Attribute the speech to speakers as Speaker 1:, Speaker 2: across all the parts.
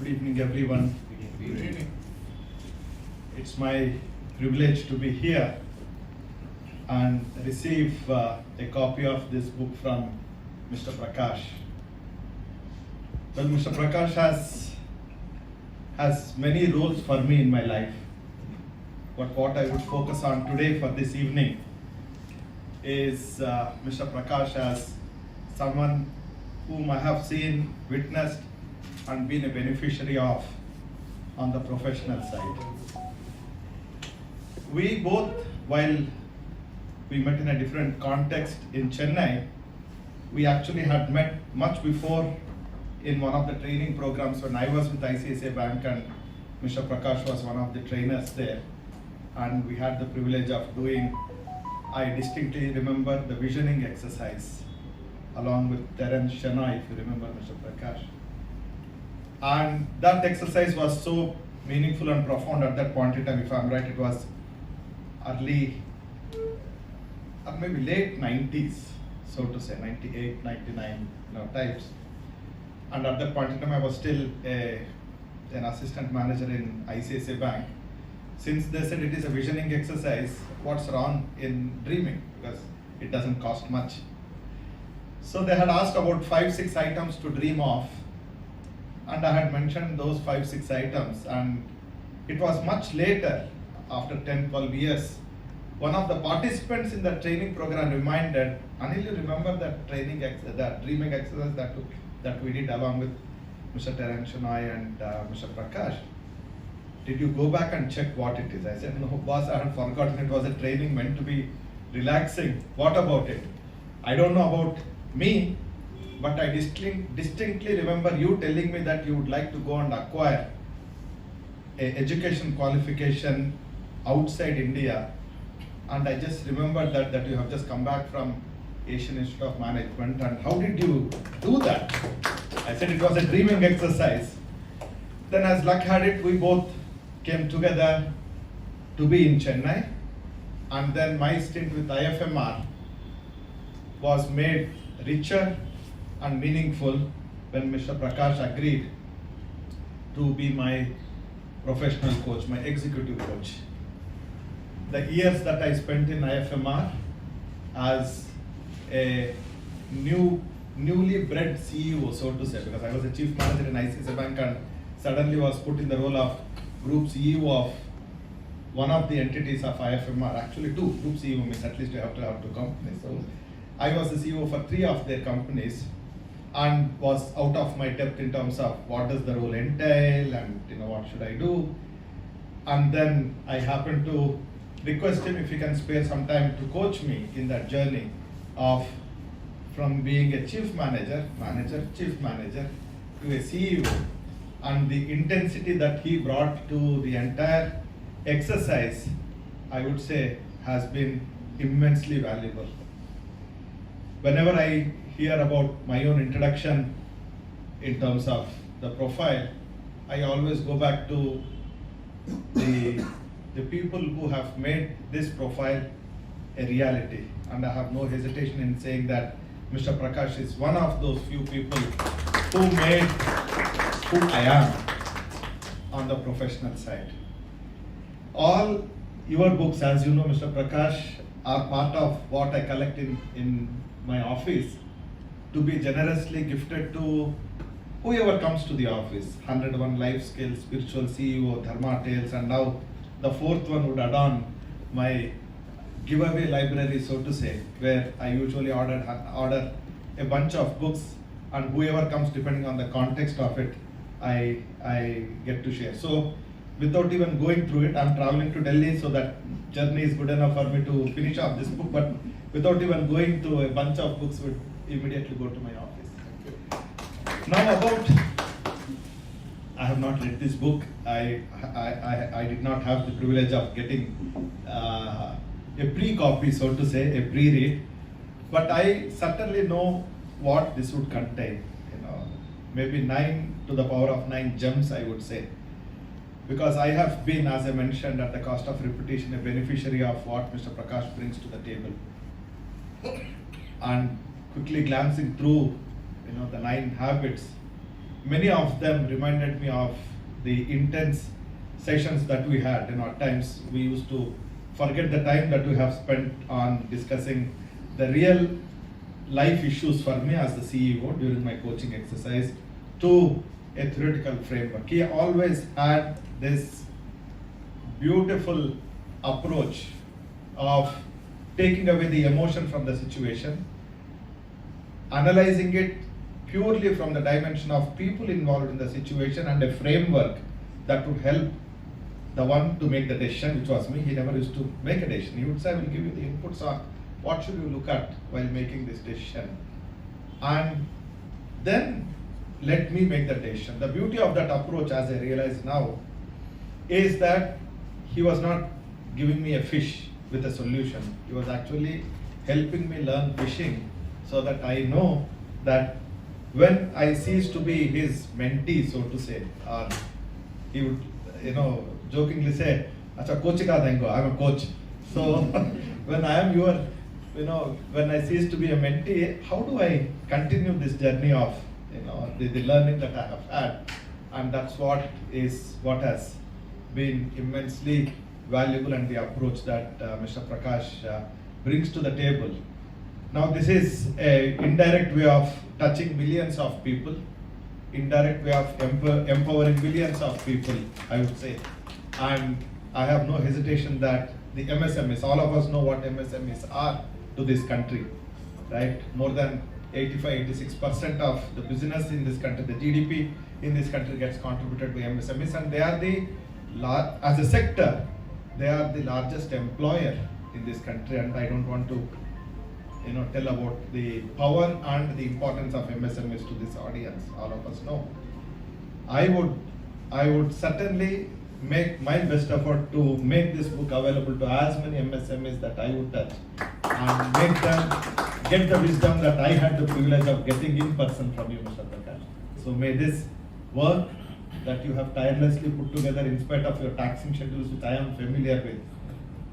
Speaker 1: Good evening, everyone.
Speaker 2: Good evening.
Speaker 1: It's my privilege to be here and receive a copy of this book from Mr. Prakash. Well, Mr. Prakash has many roles for me in my life. But what I would focus on today for this evening is Mr. Prakash as someone whom I have seen, witnessed, and been a beneficiary of on the professional side. We both, while we met in a different context in Chennai, we actually had met much before in one of the training programs when I was with ICICI Bank and Mr. Prakash was one of the trainers there. And we had the privilege of doing, I distinctly remember the visioning exercise along with Terence Shenoy, if you remember Mr. Prakash. And that exercise was so meaningful and profound at that point in time. If I'm right, it was early, or maybe late 90s, so to say, 98, 99 types. And at that point in time, I was still an assistant manager in ICICI Bank. Since they said it is a visioning exercise, what's wrong in dreaming? Because it doesn't cost much. So they had asked about 5-6 items to dream of. And I had mentioned those 5-6 items, and it was much later, after 10-12 years, one of the participants in the training program reminded, Anil, you remember that that dreaming exercise that we did along with Mr. Terence Shenoy and Mr. Prakash? Did you go back and check what it is? I said, no, boss, I had forgotten. It was a training meant to be relaxing. What about it? I don't know about me, but I distinctly remember you telling me that you would like to go and acquire an education qualification outside India. And I just remembered that you have just come back from Asian Institute of Management. And how did you do that? I said it was a dreaming exercise. Then as luck had it, we both came together to be in Chennai. And then my stint with IFMR was made richer and meaningful when Mr. Prakash agreed to be my professional coach, my executive coach. The years that I spent in IFMR as a newly bred CEO, so to say, because I was a chief manager in ICICI Bank and suddenly was put in the role of group CEO of one of the entities of IFMR, actually two. Group CEO means at least you have to have 2 companies. So I was the CEO for 3 of their companies and was out of my depth in terms of what does the role entail and what should I do. And then I happened to request him if he can spare some time to coach me in that journey of from being a chief manager, chief manager to a CEO, and the intensity that he brought to the entire exercise, I would say, has been immensely valuable. Whenever I hear about my own introduction in terms of the profile, I always go back to the people who have made this profile a reality. And I have no hesitation in saying that Mr. Prakash is one of those few people who made who I am on the professional side. All your books, as you know, Mr. Prakash, are part of what I collect in my office to be generously gifted to whoever comes to the office. 101 Life Skills, Spiritual CEO, Dharma Tales, and now the 4th one would add on my giveaway library, so to say, where I usually order a bunch of books, and whoever comes, depending on the context of it, I get to share. So without even going through it, I'm traveling to Delhi, so that journey is good enough for me to finish off this book, but without even going to a bunch of books, would immediately go to my office. Now I have not read this book. I did not have the privilege of getting a pre-copy, so to say, a pre-read, but I certainly know what this would contain. Maybe 9 to the power of 9 gems, I would say. Because I have been, as I mentioned, at the cost of repetition, a beneficiary of what Mr. Prakash brings to the table. And quickly glancing through, the 9 habits, many of them reminded me of the intense sessions that we had. At times we used to forget the time that we have spent on discussing the real life issues for me as the CEO during my coaching exercise to a theoretical framework. He always had this beautiful approach of taking away the emotion from the situation, analyzing it purely from the dimension of people involved in the situation and a framework that would help the one to make the decision, which was me. He never used to make a decision. He would say, I will give you the inputs on what should you look at while making this decision. And then let me make the decision. The beauty of that approach, as I realize now, is that he was not giving me a fish with a solution. He was actually helping me learn fishing so that I know that when I cease to be his mentee, so to say, he would, jokingly say, "Acha coach ka dengo, I'm a coach." So when I am your, when I cease to be a mentee, how do I continue this journey of, the learning that I have had? And that's what has been immensely valuable, and the approach that Mr. Prakash brings to the table. Now this is an indirect way of touching millions of people, indirect way of empowering millions of people, I would say. And I have no hesitation that the MSMEs, all of us know what MSMEs are to this country, right? More than 85-86% of the business in this country, the GDP in this country gets contributed by MSMEs, and they are as a sector, they are the largest employer in this country. And I don't want to tell about the power and the importance of MSMEs to this audience. All of us know. I would certainly make my best effort to make this book available to as many MSMEs that I would touch, and make them get the wisdom that I had the privilege of getting in person from you, Mr. Prakash. So may this work that you have tirelessly put together in spite of your taxing schedules, which I am familiar with,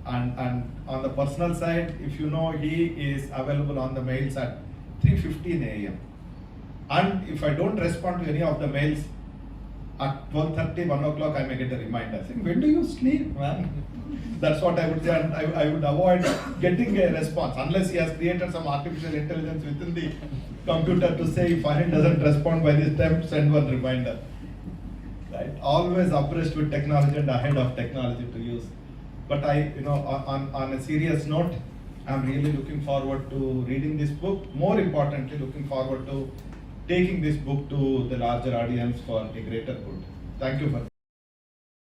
Speaker 1: and on the personal side, if you know, he is available on the mails at 3:15 a.m. And if I don't respond to any of the mails at 12:30, 1 o'clock, I may get a reminder saying, when do you sleep, man? That's what I would say, and I would avoid getting a response unless he has created some artificial intelligence within the computer to say, if Anil doesn't respond by this time, send one reminder. Right? Always abreast with technology and ahead of technology to use. But on a serious note, I'm really looking forward to reading this book. More importantly, looking forward to taking this book to the larger audience for a greater good. Thank you for